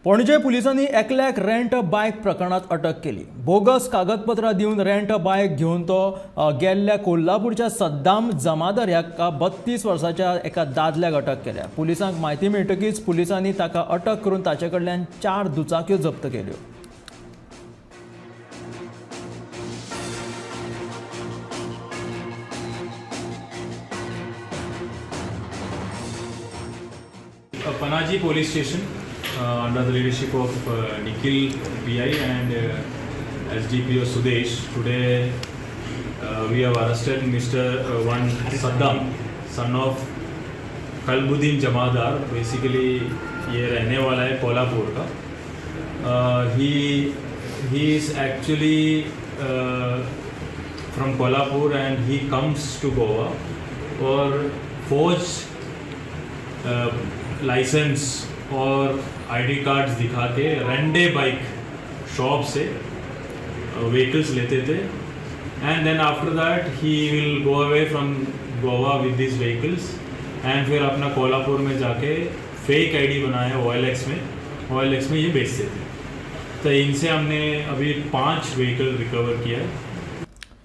पणजे पुलिसांनी एकल्याक rent bike प्रकरणात अटक केली। बोगस कागदपत्रां दिवन रेंट बायक घेवन तो गेल्ल्या कोल्हापूरच्या सद्दाम जमादार ह्या 32 वर्साच्या एका दादल्याक अटक केल्या। पुलिसांक म्हायती मेळटकीच पुलिसांनी ताका अटक करून ताचे कडल्यान 4 दुचाक्यो जप्त केल्यो। Panaji Police Station under the leadership of Nikhil PI and SDPO Sudesh. Today we have arrested Mr. One Saddam, son of Kalbuddin Jamadar. Basically ये रहने वाला है कोल्हापुर का। He is actually from Kolhapur and he comes to Goa और forged license और ID cards दिखा के rented bike shop से व्हीकल्स लेते थे and then after that he will go away from Goa with this vehicles एंड फिर अपना कोल्हापुर में जाके फेक आईडी बनाया OLX में ये बेचते थे। तो इनसे हमने अभी 5 व्हीकल रिकवर किया है।